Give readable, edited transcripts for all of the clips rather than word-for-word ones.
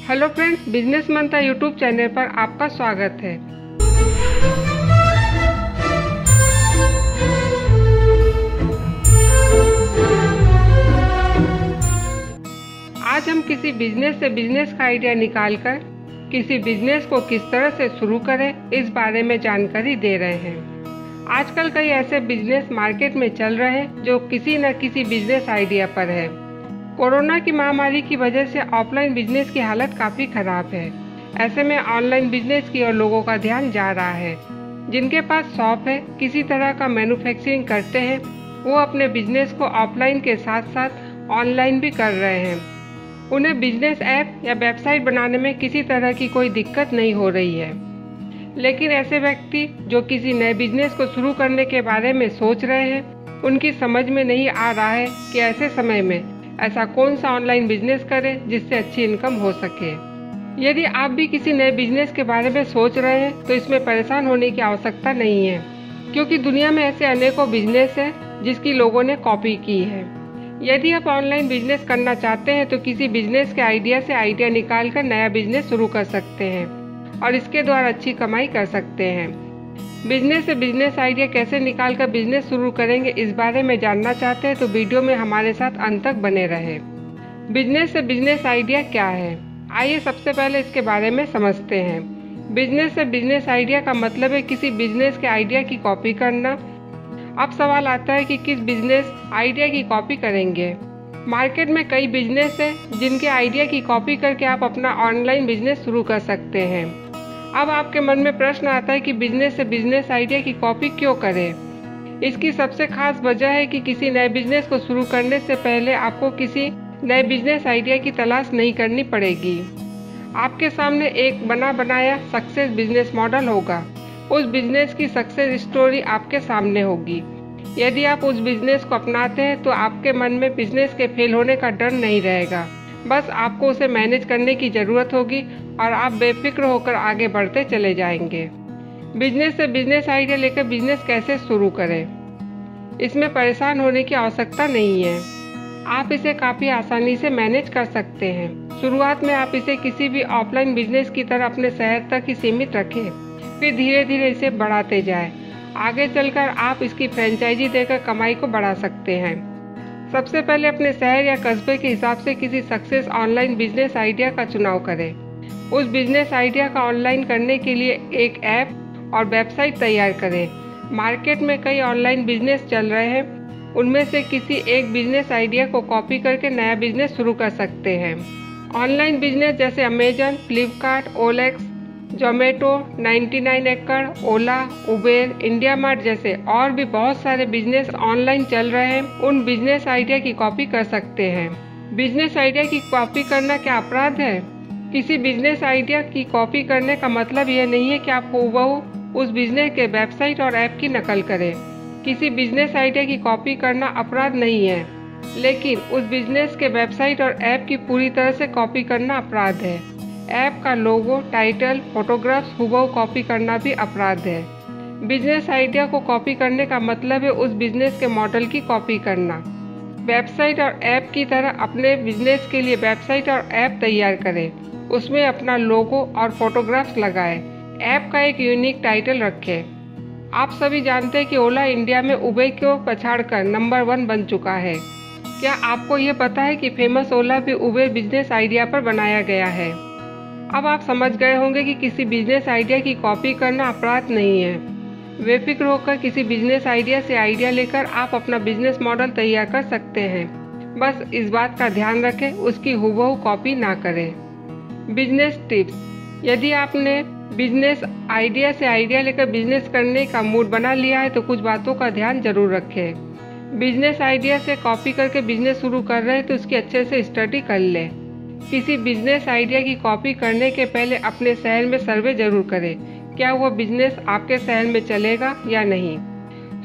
Hello friends, business मंत्रा YouTube channel पर आपका स्वागत है। आज हम किसी बिजनेस से बिजनेस का आइडिया निकालकर किसी बिजनेस को किस तरह से शुरू करें, इस बारे में जानकारी दे रहे हैं। आजकल कई ऐसे बिजनेस मार्केट में चल रहे हैं जो किसी न किसी बिजनेस आइडिया पर है। कोरोना की महामारी की वजह से ऑफलाइन बिजनेस की हालत काफ़ी ख़राब है। ऐसे में ऑनलाइन बिजनेस की ओर लोगों का ध्यान जा रहा है। जिनके पास शॉप है, किसी तरह का मैन्युफैक्चरिंग करते हैं, वो अपने बिजनेस को ऑफलाइन के साथ साथ ऑनलाइन भी कर रहे हैं। उन्हें बिजनेस ऐप या वेबसाइट बनाने में किसी तरह की कोई दिक्कत नहीं हो रही है। लेकिन ऐसे व्यक्ति जो किसी नए बिजनेस को शुरू करने के बारे में सोच रहे हैं, उनकी समझ में नहीं आ रहा है कि ऐसे समय में ऐसा कौन सा ऑनलाइन बिजनेस करें जिससे अच्छी इनकम हो सके। यदि आप भी किसी नए बिजनेस के बारे में सोच रहे हैं तो इसमें परेशान होने की आवश्यकता नहीं है, क्योंकि दुनिया में ऐसे अनेकों बिजनेस हैं जिसकी लोगों ने कॉपी की है। यदि आप ऑनलाइन बिजनेस करना चाहते हैं तो किसी बिजनेस के आइडिया से आइडिया निकाल कर नया बिजनेस शुरू कर सकते हैं और इसके द्वारा अच्छी कमाई कर सकते हैं। बिजनेस से बिजनेस आइडिया कैसे निकाल कर बिजनेस शुरू करेंगे, इस बारे में जानना चाहते हैं तो वीडियो में हमारे साथ अंत तक बने रहें। बिजनेस से बिजनेस आइडिया क्या है, आइए सबसे पहले इसके बारे में समझते हैं। बिजनेस से बिजनेस आइडिया का मतलब है किसी बिजनेस के आइडिया की कॉपी करना। अब सवाल आता है कि किस बिजनेस आइडिया की कॉपी करेंगे। मार्केट में कई बिजनेस हैं जिनके आइडिया की कॉपी करके आप अपना ऑनलाइन बिजनेस शुरू कर सकते हैं। अब आपके मन में प्रश्न आता है कि बिजनेस से बिजनेस आइडिया की कॉपी क्यों करें। इसकी सबसे खास वजह है कि किसी नए बिजनेस को शुरू करने से पहले आपको किसी नए बिजनेस आइडिया की तलाश नहीं करनी पड़ेगी। आपके सामने एक बना बनाया सक्सेस बिजनेस मॉडल होगा। उस बिजनेस की सक्सेस स्टोरी आपके सामने होगी। यदि आप उस बिजनेस को अपनाते हैं तो आपके मन में बिजनेस के फेल होने का डर नहीं रहेगा। बस आपको उसे मैनेज करने की ज़रूरत होगी और आप बेफिक्र होकर आगे बढ़ते चले जाएंगे। बिजनेस से बिजनेस आइडिया लेकर बिजनेस कैसे शुरू करें, इसमें परेशान होने की आवश्यकता नहीं है। आप इसे काफ़ी आसानी से मैनेज कर सकते हैं। शुरुआत में आप इसे किसी भी ऑफलाइन बिजनेस की तरह अपने शहर तक ही सीमित रखें, फिर धीरे धीरे इसे बढ़ाते जाएं। आगे चलकर आप इसकी फ्रेंचाइजी देकर कमाई को बढ़ा सकते हैं। सबसे पहले अपने शहर या कस्बे के हिसाब से किसी सक्सेस ऑनलाइन बिजनेस आइडिया का चुनाव करें। उस बिजनेस आइडिया का ऑनलाइन करने के लिए एक ऐप और वेबसाइट तैयार करें। मार्केट में कई ऑनलाइन बिजनेस चल रहे हैं, उनमें से किसी एक बिजनेस आइडिया को कॉपी करके नया बिजनेस शुरू कर सकते हैं। ऑनलाइन बिजनेस जैसे अमेजन, फ्लिपकार्ट, ओलेक्स, जोमेटो, 99 एकड़, ओला, उबेर, इंडिया मार्ट जैसे और भी बहुत सारे बिजनेस ऑनलाइन चल रहे हैं। उन बिजनेस आइडिया की कॉपी कर सकते हैं। बिजनेस आइडिया की कॉपी करना क्या अपराध है? किसी बिजनेस आइडिया की कॉपी करने का मतलब यह नहीं है कि आप हूबहू उस बिजनेस के वेबसाइट और ऐप की नकल करें। किसी बिजनेस आइडिया की कॉपी करना अपराध नहीं है, लेकिन उस बिजनेस के वेबसाइट और ऐप की पूरी तरह से कॉपी करना अपराध है। ऐप का लोगो, टाइटल, फोटोग्राफ्स हूबहू कॉपी करना भी अपराध है। बिजनेस आइडिया को कॉपी करने का मतलब है उस बिजनेस के मॉडल की कॉपी करना। वेबसाइट और ऐप की तरह अपने बिजनेस के लिए वेबसाइट और ऐप तैयार करें। उसमें अपना लोगो और फोटोग्राफ्स लगाएं। ऐप का एक यूनिक टाइटल रखें। आप सभी जानते हैं कि ओला इंडिया में उबेर को पछाड़कर नंबर 1 बन चुका है। क्या आपको ये पता है कि फेमस ओला भी उबेर बिजनेस आइडिया पर बनाया गया है? अब आप समझ गए होंगे कि किसी बिजनेस आइडिया की कॉपी करना अपराध नहीं है। बेफिक्र होकर किसी बिजनेस आइडिया से आइडिया लेकर आप अपना बिजनेस मॉडल तैयार कर सकते हैं। बस इस बात का ध्यान रखें, उसकी हूबहू कॉपी ना करें। बिजनेस टिप्स, यदि आपने बिजनेस आइडिया से आइडिया लेकर बिजनेस करने का मूड बना लिया है तो कुछ बातों का ध्यान जरूर रखें। बिजनेस आइडिया से कॉपी करके बिजनेस शुरू कर रहे हैं तो उसकी अच्छे से स्टडी कर लें। किसी बिजनेस आइडिया की कॉपी करने के पहले अपने शहर में सर्वे जरूर करें, क्या वह बिजनेस आपके शहर में चलेगा या नहीं।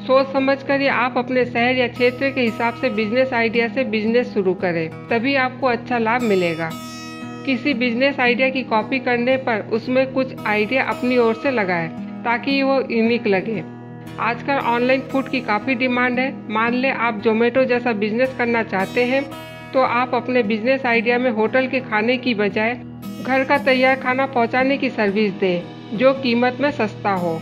सोच समझ कर आप अपने शहर या क्षेत्र के हिसाब से बिजनेस आइडिया से बिजनेस शुरू करें, तभी आपको अच्छा लाभ मिलेगा। किसी बिजनेस आइडिया की कॉपी करने पर उसमें कुछ आइडिया अपनी ओर से लगाएं ताकि वो यूनिक लगे। आजकल ऑनलाइन फूड की काफ़ी डिमांड है। मान लें आप जोमेटो जैसा बिजनेस करना चाहते हैं तो आप अपने बिजनेस आइडिया में होटल के खाने की बजाय घर का तैयार खाना पहुंचाने की सर्विस दें जो कीमत में सस्ता हो।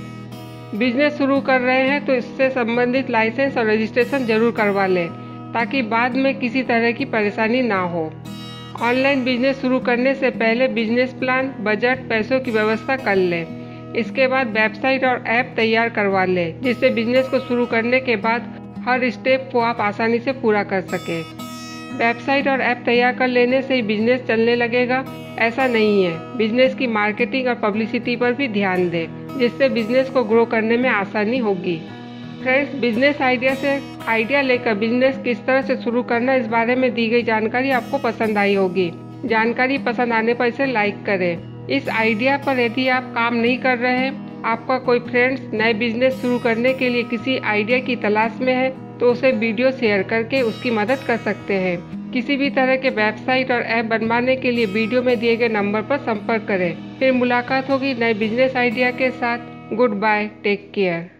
बिजनेस शुरू कर रहे हैं तो इससे संबंधित लाइसेंस और रजिस्ट्रेशन जरूर करवा लें ताकि बाद में किसी तरह की परेशानी ना हो। ऑनलाइन बिजनेस शुरू करने से पहले बिजनेस प्लान, बजट, पैसों की व्यवस्था कर लें। इसके बाद वेबसाइट और ऐप तैयार करवा लें जिससे बिजनेस को शुरू करने के बाद हर स्टेप को आप आसानी से पूरा कर सकें। वेबसाइट और ऐप तैयार कर लेने से ही बिजनेस चलने लगेगा, ऐसा नहीं है। बिजनेस की मार्केटिंग और पब्लिसिटी पर भी ध्यान दें जिससे बिजनेस को ग्रो करने में आसानी होगी। फ्रेंड्स, बिजनेस आइडिया से आइडिया लेकर बिजनेस किस तरह से शुरू करना, इस बारे में दी गई जानकारी आपको पसंद आई होगी। जानकारी पसंद आने पर इसे लाइक करें। इस आइडिया पर यदि आप काम नहीं कर रहे हैं, आपका कोई फ्रेंड्स नए बिजनेस शुरू करने के लिए किसी आइडिया की तलाश में है तो उसे वीडियो शेयर करके उसकी मदद कर सकते हैं। किसी भी तरह के वेबसाइट और ऐप बनवाने के लिए वीडियो में दिए गए नंबर पर संपर्क करें। फिर मुलाकात होगी नए बिजनेस आइडिया के साथ। Goodbye, take care.